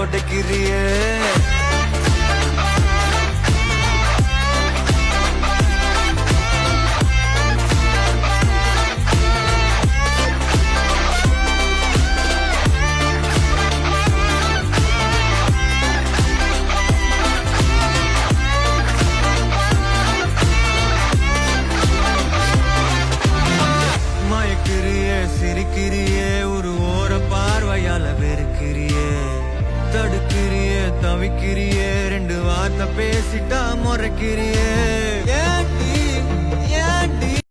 உடைக்கிறியே. மயக்கிறியே, சிரிக்கிறியே, ஒரு ஓர பார்வையால வெறுக்கிறியே. தடுக்கிறியே, தவிக்கிறியே, ரெண்டு வார்த்தை பேசிட்டா முறைக்கிறியே.